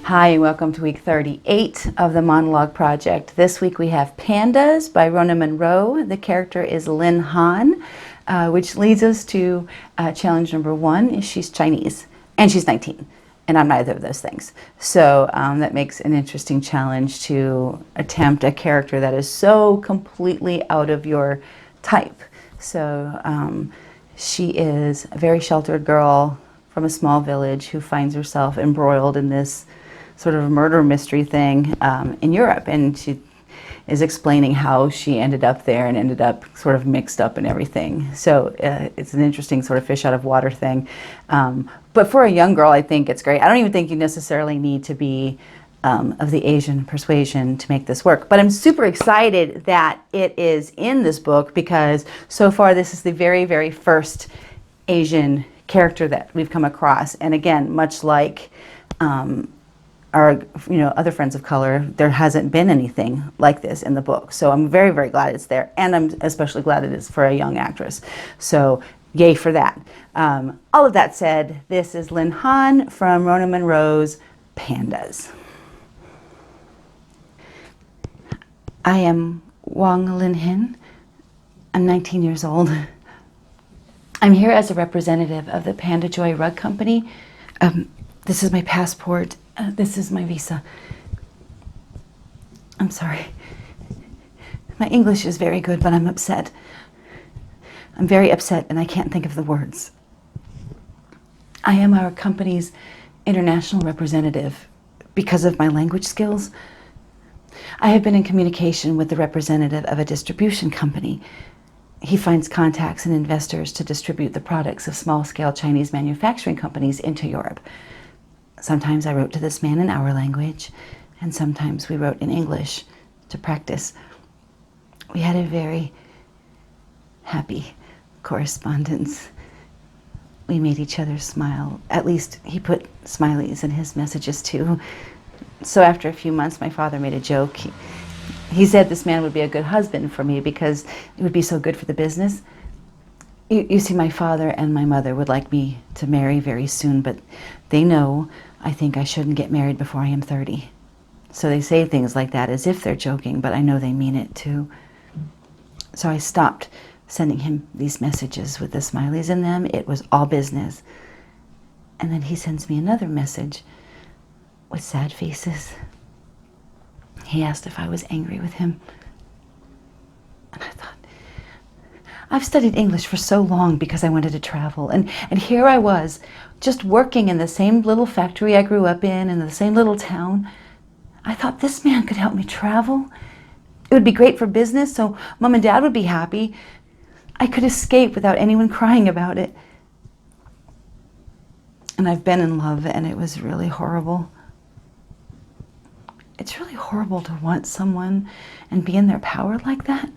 Hi, and welcome to week 38 of the Monologue Project. This week we have Pandas by Rona Munro. The character is Lin Han, which leads us to challenge number 1. She's Chinese, and she's 19, and I'm neither of those things. So that makes an interesting challenge to attempt a character that is so completely out of your type. So she is a very sheltered girl from a small village who finds herself embroiled in this sort of murder mystery thing in Europe, and she is explaining how she ended up there and ended up sort of mixed up in everything. So it's an interesting sort of fish out of water thing. But for a young girl, I think it's great. I don't even think you necessarily need to be of the Asian persuasion to make this work. But I'm super excited that it is in this book because so far this is the very, very first Asian character that we've come across. And again, much like our other friends of color, there hasn't been anything like this in the book. So I'm very, very glad it's there. And I'm especially glad it is for a young actress. So yay for that. All of that said, this is Lin Han from Rona Munro's Pandas. I am Wang Lin Han. I'm 19 years old. I'm here as a representative of the Panda Joy Rug Company. This is my passport. This is my visa. I'm sorry. My English is very good, but I'm upset. I'm very upset and I can't think of the words. I am our company's international representative because of my language skills. I have been in communication with the representative of a distribution company. He finds contacts and investors to distribute the products of small-scale Chinese manufacturing companies into Europe. Sometimes I wrote to this man in our language, and sometimes we wrote in English to practice. We had a very happy correspondence. We made each other smile. At least he put smileys in his messages too. So after a few months, my father made a joke. He said this man would be a good husband for me because it would be so good for the business. You see, my father and my mother would like me to marry very soon, but they know I think I shouldn't get married before I am 30. So they say things like that as if they're joking, but I know they mean it too. So I stopped sending him these messages with the smileys in them. It was all business. And then he sends me another message with sad faces. He asked if I was angry with him. And I thought, I've studied English for so long because I wanted to travel. And here I was, just working in the same little factory I grew up in the same little town. I thought this man could help me travel. It would be great for business, so Mom and Dad would be happy. I could escape without anyone crying about it. And I've been in love, and it was really horrible. It's really horrible to want someone and be in their power like that.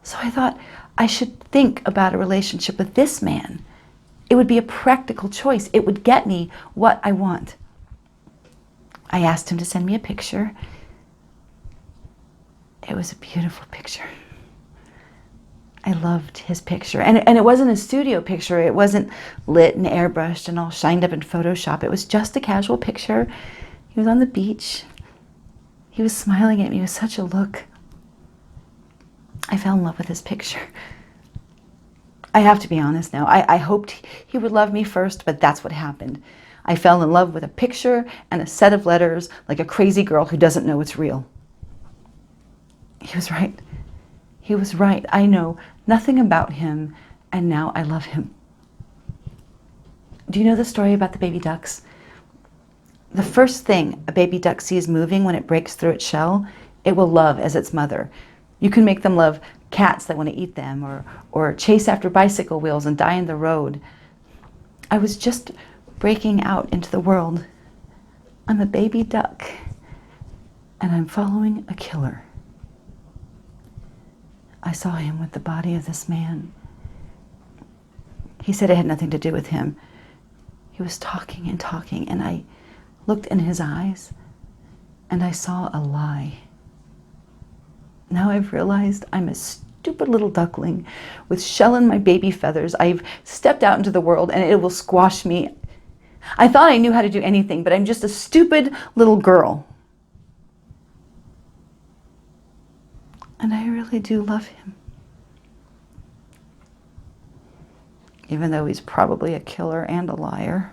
So I thought I should think about a relationship with this man. It would be a practical choice. It would get me what I want. I asked him to send me a picture. It was a beautiful picture. I loved his picture. And it wasn't a studio picture. It wasn't lit and airbrushed and all shined up in Photoshop. It was just a casual picture. He was on the beach. He was smiling at me with such a look. I fell in love with his picture. I have to be honest now. I hoped he would love me first, but that's what happened. I fell in love with a picture and a set of letters like a crazy girl who doesn't know it's real. He was right. He was right. I know nothing about him, and now I love him. Do you know the story about the baby ducks? The first thing a baby duck sees moving when it breaks through its shell, it will love as its mother. You can make them love cats that want to eat them or chase after bicycle wheels and die in the road. I was just breaking out into the world. I'm a baby duck, and I'm following a killer. I saw him with the body of this man. He said it had nothing to do with him. He was talking and talking, and I looked in his eyes, and I saw a lie. Now I've realized I'm a stupid little duckling with shell in my baby feathers. I've stepped out into the world, and it will squash me. I thought I knew how to do anything, but I'm just a stupid little girl. And I really do love him. Even though he's probably a killer and a liar.